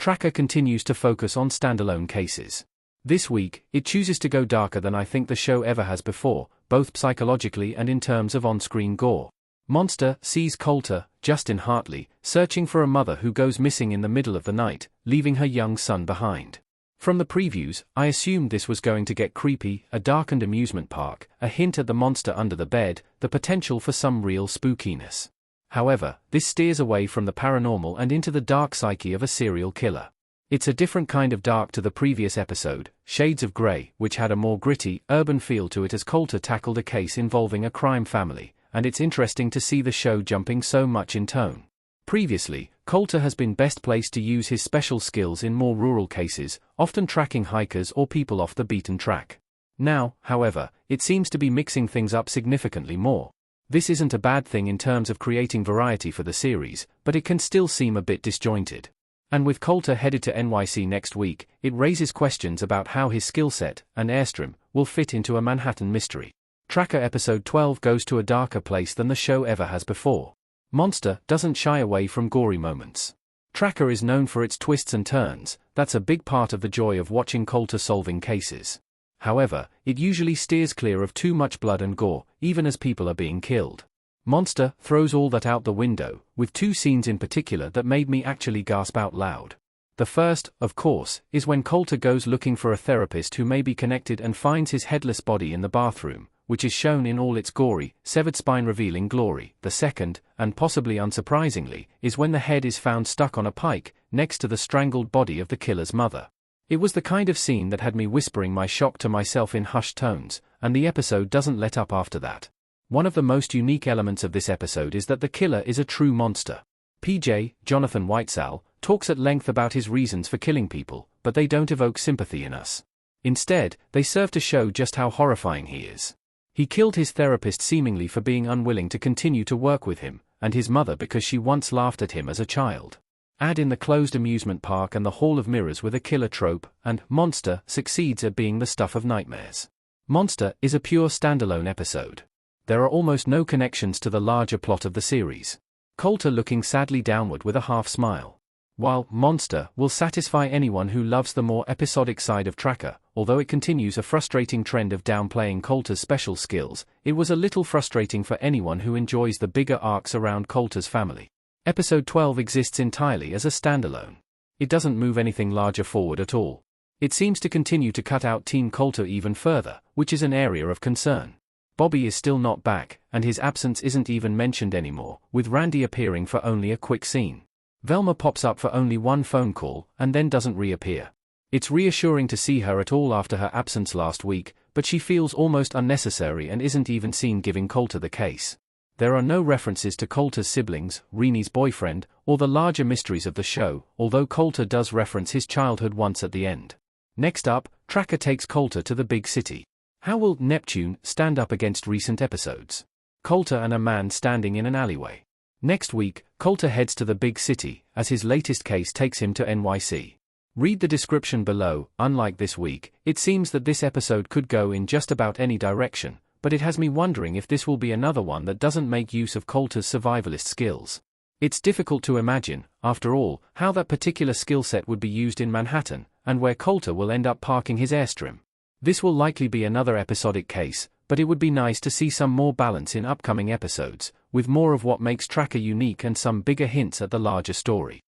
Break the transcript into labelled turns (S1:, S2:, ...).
S1: Tracker continues to focus on standalone cases. This week, it chooses to go darker than I think the show ever has before, both psychologically and in terms of on-screen gore. Monster sees Coulter, Justin Hartley, searching for a mother who goes missing in the middle of the night, leaving her young son behind. From the previews, I assumed this was going to get creepy, a darkened amusement park, a hint at the monster under the bed, the potential for some real spookiness. However, this steers away from the paranormal and into the dark psyche of a serial killer. It's a different kind of dark to the previous episode, Shades of Grey, which had a more gritty, urban feel to it as Coulter tackled a case involving a crime family, and it's interesting to see the show jumping so much in tone. Previously, Coulter has been best placed to use his special skills in more rural cases, often tracking hikers or people off the beaten track. Now, however, it seems to be mixing things up significantly more. This isn't a bad thing in terms of creating variety for the series, but it can still seem a bit disjointed. And with Coulter headed to NYC next week, it raises questions about how his skill set, and airstream, will fit into a Manhattan mystery. Tracker episode 12 goes to a darker place than the show ever has before. Monster doesn't shy away from gory moments. Tracker is known for its twists and turns, that's a big part of the joy of watching Coulter solving cases. However, it usually steers clear of too much blood and gore, even as people are being killed. Monster throws all that out the window, with two scenes in particular that made me actually gasp out loud. The first, of course, is when Coulter goes looking for a therapist who may be connected and finds his headless body in the bathroom, which is shown in all its gory, severed spine revealing glory. The second, and possibly unsurprisingly, is when the head is found stuck on a pike, next to the strangled body of the killer's mother. It was the kind of scene that had me whispering my shock to myself in hushed tones, and the episode doesn't let up after that. One of the most unique elements of this episode is that the killer is a true monster. PJ, Jonathan Whitesell, talks at length about his reasons for killing people, but they don't evoke sympathy in us. Instead, they serve to show just how horrifying he is. He killed his therapist seemingly for being unwilling to continue to work with him, and his mother because she once laughed at him as a child. Add in the closed amusement park and the Hall of Mirrors with a killer trope, and Monster succeeds at being the stuff of nightmares. Monster is a pure standalone episode. There are almost no connections to the larger plot of the series. Coulter looking sadly downward with a half smile. While Monster will satisfy anyone who loves the more episodic side of Tracker, although it continues a frustrating trend of downplaying Coulter's special skills, it was a little frustrating for anyone who enjoys the bigger arcs around Coulter's family. Episode 12 exists entirely as a standalone. It doesn't move anything larger forward at all. It seems to continue to cut out Team Coulter even further, which is an area of concern. Bobby is still not back, and his absence isn't even mentioned anymore, with Randy appearing for only a quick scene. Velma pops up for only one phone call, and then doesn't reappear. It's reassuring to see her at all after her absence last week, but she feels almost unnecessary and isn't even seen giving Coulter the case. There are no references to Coulter's siblings, Reenie's boyfriend, or the larger mysteries of the show, although Coulter does reference his childhood once at the end. Next up, Tracker takes Coulter to the big city. How will Neptune stand up against recent episodes? Coulter and a man standing in an alleyway. Next week, Coulter heads to the big city, as his latest case takes him to NYC. Read the description below. Unlike this week, it seems that this episode could go in just about any direction, but it has me wondering if this will be another one that doesn't make use of Coulter's survivalist skills. It's difficult to imagine, after all, how that particular skill set would be used in Manhattan, and where Coulter will end up parking his airstream. This will likely be another episodic case, but it would be nice to see some more balance in upcoming episodes, with more of what makes Tracker unique and some bigger hints at the larger story.